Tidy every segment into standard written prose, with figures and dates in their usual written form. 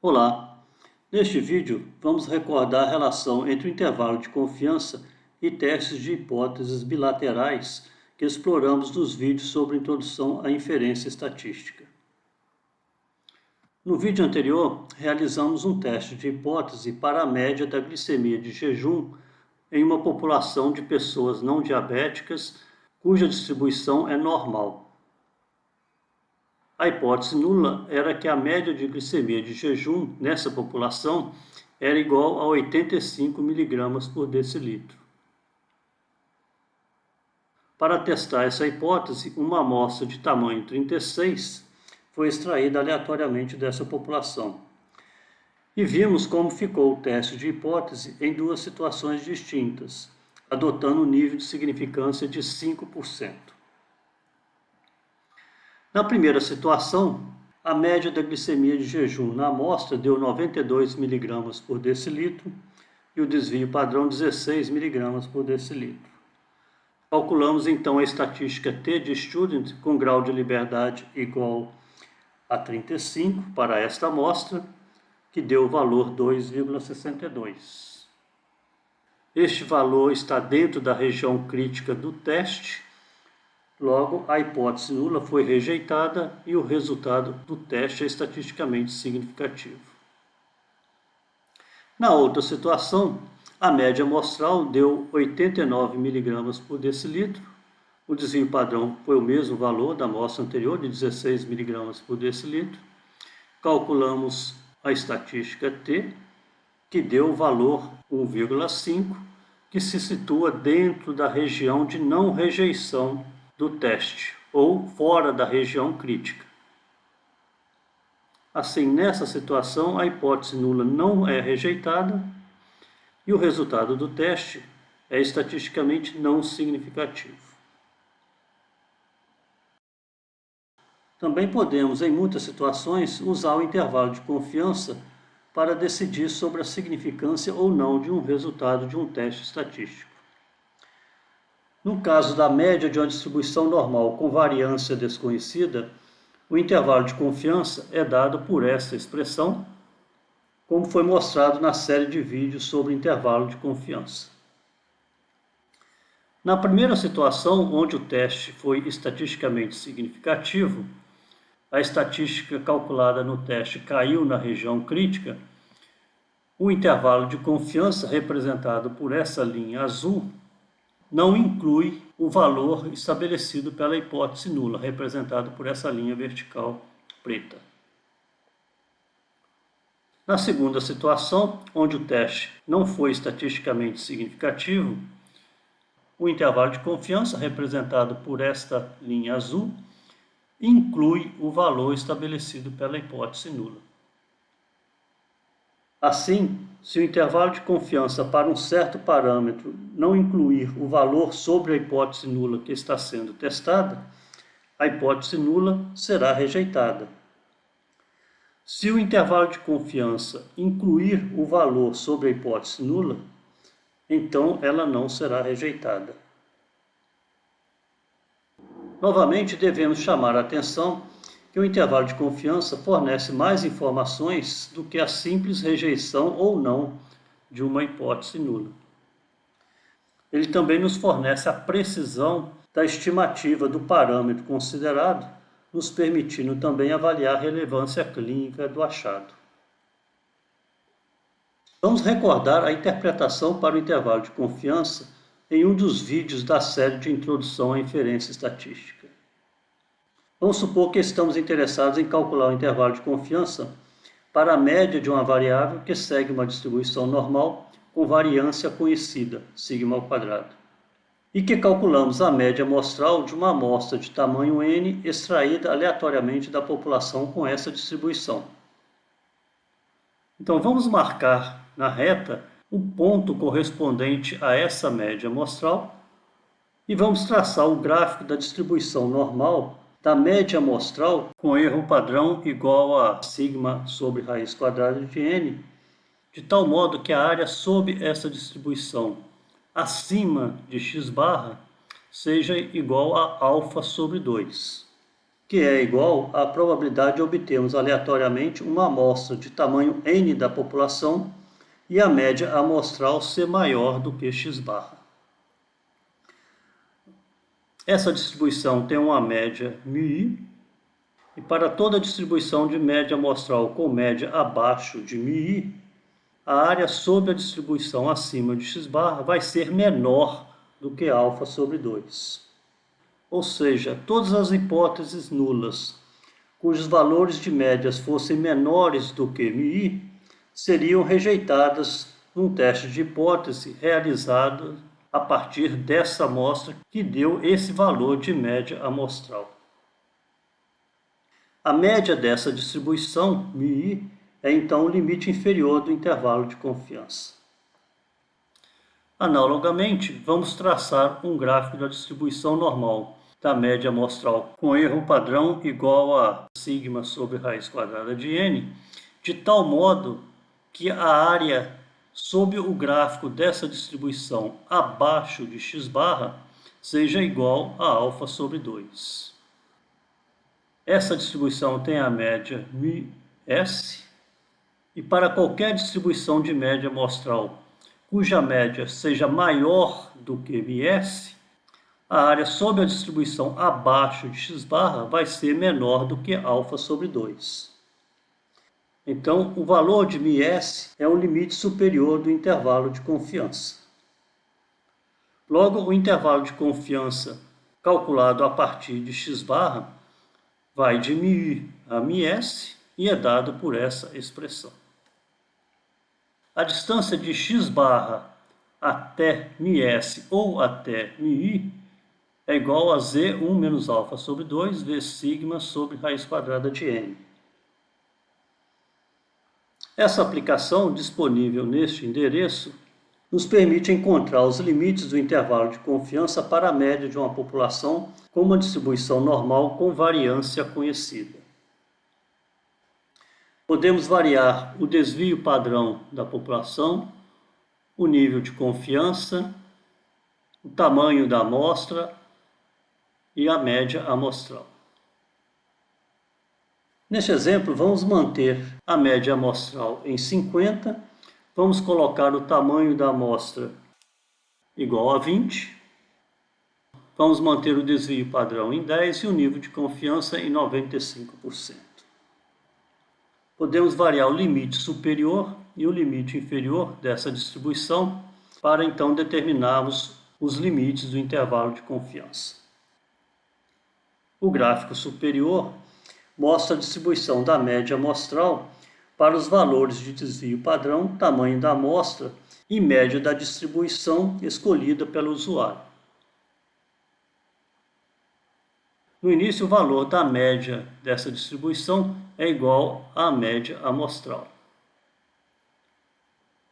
Olá! Neste vídeo, vamos recordar a relação entre o intervalo de confiança e testes de hipóteses bilaterais que exploramos nos vídeos sobre introdução à inferência estatística. No vídeo anterior, realizamos um teste de hipótese para a média da glicemia de jejum em uma população de pessoas não diabéticas cuja distribuição é normal. A hipótese nula era que a média de glicemia de jejum nessa população era igual a 85 mg por decilitro. Para testar essa hipótese, uma amostra de tamanho 36 foi extraída aleatoriamente dessa população. E vimos como ficou o teste de hipótese em duas situações distintas, adotando um nível de significância de 5%. Na primeira situação, a média da glicemia de jejum na amostra deu 92 mg por decilitro e o desvio padrão 16 mg por decilitro. Calculamos então a estatística T de Student com grau de liberdade igual a 35 para esta amostra, que deu o valor 2,62. Este valor está dentro da região crítica do teste. Logo, a hipótese nula foi rejeitada e o resultado do teste é estatisticamente significativo. Na outra situação, a média amostral deu 89 mg por decilitro. O desvio padrão foi o mesmo valor da amostra anterior, de 16 mg por decilitro. Calculamos a estatística T, que deu o valor 1,5, que se situa dentro da região de não rejeição do teste, ou fora da região crítica. Assim, nessa situação, a hipótese nula não é rejeitada e o resultado do teste é estatisticamente não significativo. Também podemos, em muitas situações, usar o intervalo de confiança para decidir sobre a significância ou não de um resultado de um teste estatístico. No caso da média de uma distribuição normal com variância desconhecida, o intervalo de confiança é dado por esta expressão, como foi mostrado na série de vídeos sobre intervalo de confiança. Na primeira situação, onde o teste foi estatisticamente significativo, a estatística calculada no teste caiu na região crítica, o intervalo de confiança representado por essa linha azul não inclui o valor estabelecido pela hipótese nula, representado por essa linha vertical preta. Na segunda situação, onde o teste não foi estatisticamente significativo, o intervalo de confiança, representado por esta linha azul, inclui o valor estabelecido pela hipótese nula. Assim, se o intervalo de confiança para um certo parâmetro não incluir o valor sobre a hipótese nula que está sendo testada, a hipótese nula será rejeitada. Se o intervalo de confiança incluir o valor sobre a hipótese nula, então ela não será rejeitada. Novamente, devemos chamar a atenção que o intervalo de confiança fornece mais informações do que a simples rejeição ou não de uma hipótese nula. Ele também nos fornece a precisão da estimativa do parâmetro considerado, nos permitindo também avaliar a relevância clínica do achado. Vamos recordar a interpretação para o intervalo de confiança em um dos vídeos da série de introdução à inferência estatística. Vamos supor que estamos interessados em calcular o intervalo de confiança para a média de uma variável que segue uma distribuição normal com variância conhecida, sigma², e que calculamos a média amostral de uma amostra de tamanho n extraída aleatoriamente da população com essa distribuição. Então vamos marcar na reta o ponto correspondente a essa média amostral e vamos traçar o gráfico da distribuição normal da média amostral com erro padrão igual a sigma sobre raiz quadrada de n, de tal modo que a área sob essa distribuição acima de x barra seja igual a alfa sobre 2. que é igual à probabilidade de obtermos aleatoriamente uma amostra de tamanho n da população e a média amostral ser maior do que x barra. Essa distribuição tem uma média μi, e para toda distribuição de média amostral com média abaixo de μi, a área sobre a distribuição acima de x barra vai ser menor do que alfa sobre 2. Ou seja, todas as hipóteses nulas cujos valores de médias fossem menores do que μi seriam rejeitadas num teste de hipótese realizado a partir dessa amostra que deu esse valor de média amostral. A média dessa distribuição, μi, é então o limite inferior do intervalo de confiança. Analogamente, vamos traçar um gráfico da distribuição normal da média amostral com erro padrão igual a sigma sobre raiz quadrada de n, de tal modo que a área sob o gráfico dessa distribuição abaixo de x barra seja igual a alfa sobre 2. Essa distribuição tem a média μs, e para qualquer distribuição de média amostral cuja média seja maior do que μs, a área sob a distribuição abaixo de x barra vai ser menor do que alfa sobre 2. Então, o valor de μs é o limite superior do intervalo de confiança. Logo, o intervalo de confiança calculado a partir de x barra vai de μi a μs e é dado por essa expressão. A distância de x barra até μs ou até μi é igual a z1 menos alfa sobre 2 vezes sigma sobre raiz quadrada de n. Essa aplicação, disponível neste endereço, nos permite encontrar os limites do intervalo de confiança para a média de uma população com uma distribuição normal com variância conhecida. Podemos variar o desvio padrão da população, o nível de confiança, o tamanho da amostra e a média amostral. Neste exemplo, vamos manter a média amostral em 50, vamos colocar o tamanho da amostra igual a 20, vamos manter o desvio padrão em 10 e o nível de confiança em 95%. Podemos variar o limite superior e o limite inferior dessa distribuição para então determinarmos os limites do intervalo de confiança. O gráfico superior mostra a distribuição da média amostral para os valores de desvio padrão, tamanho da amostra e média da distribuição escolhida pelo usuário. No início, o valor da média dessa distribuição é igual à média amostral.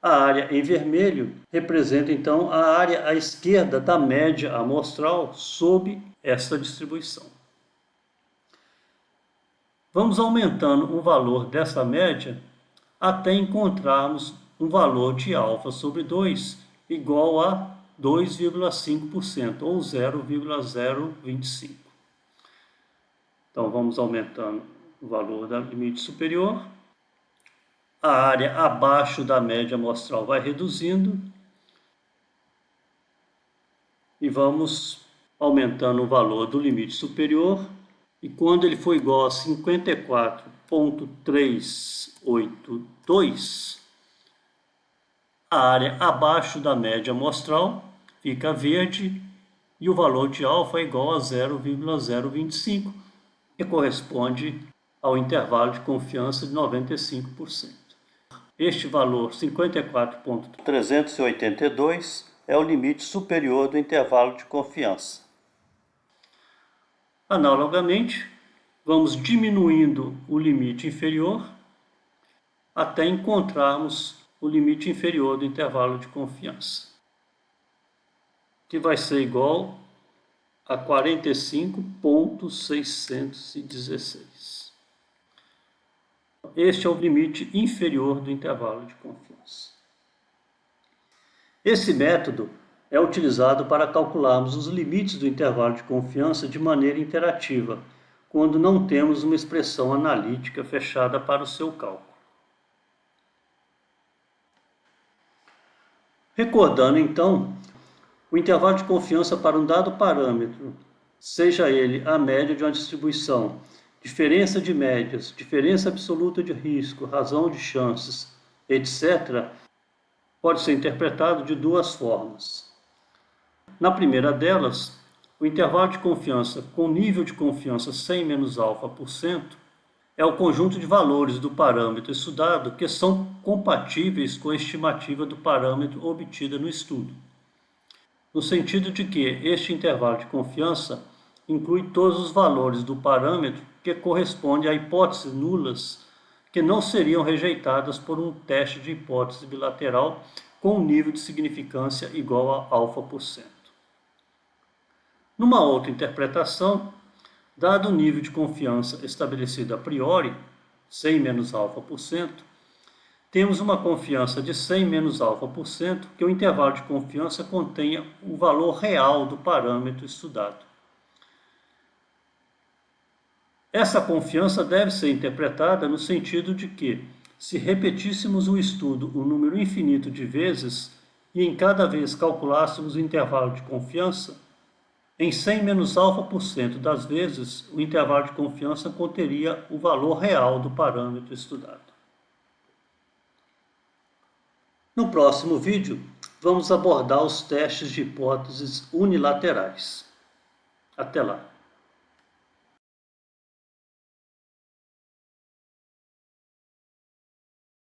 A área em vermelho representa então a área à esquerda da média amostral sob esta distribuição. Vamos aumentando o valor dessa média até encontrarmos um valor de alfa sobre 2 igual a 2,5% ou 0,025. Então vamos aumentando o valor do limite superior. A área abaixo da média amostral vai reduzindo. E vamos aumentando o valor do limite superior. E quando ele for igual a 54,382, a área abaixo da média amostral fica verde e o valor de alfa é igual a 0,025, que corresponde ao intervalo de confiança de 95%. Este valor, 54,382, é o limite superior do intervalo de confiança. Analogamente, vamos diminuindo o limite inferior até encontrarmos o limite inferior do intervalo de confiança, que vai ser igual a 45,616. Este é o limite inferior do intervalo de confiança. Esse método é utilizado para calcularmos os limites do intervalo de confiança de maneira interativa, quando não temos uma expressão analítica fechada para o seu cálculo. Recordando então, o intervalo de confiança para um dado parâmetro, seja ele a média de uma distribuição, diferença de médias, diferença absoluta de risco, razão de chances, etc., pode ser interpretado de duas formas. Na primeira delas, o intervalo de confiança com nível de confiança 100 menos α% é o conjunto de valores do parâmetro estudado que são compatíveis com a estimativa do parâmetro obtida no estudo, no sentido de que este intervalo de confiança inclui todos os valores do parâmetro que correspondem a hipóteses nulas que não seriam rejeitadas por um teste de hipótese bilateral com um nível de significância igual a α%. Numa outra interpretação, dado o nível de confiança estabelecido a priori, 100 menos α%, temos uma confiança de 100 menos α% que o intervalo de confiança contenha o valor real do parâmetro estudado. Essa confiança deve ser interpretada no sentido de que, se repetíssemos o estudo um número infinito de vezes e em cada vez calculássemos o intervalo de confiança, em 100 menos α% das vezes, o intervalo de confiança conteria o valor real do parâmetro estudado. No próximo vídeo, vamos abordar os testes de hipóteses unilaterais. Até lá!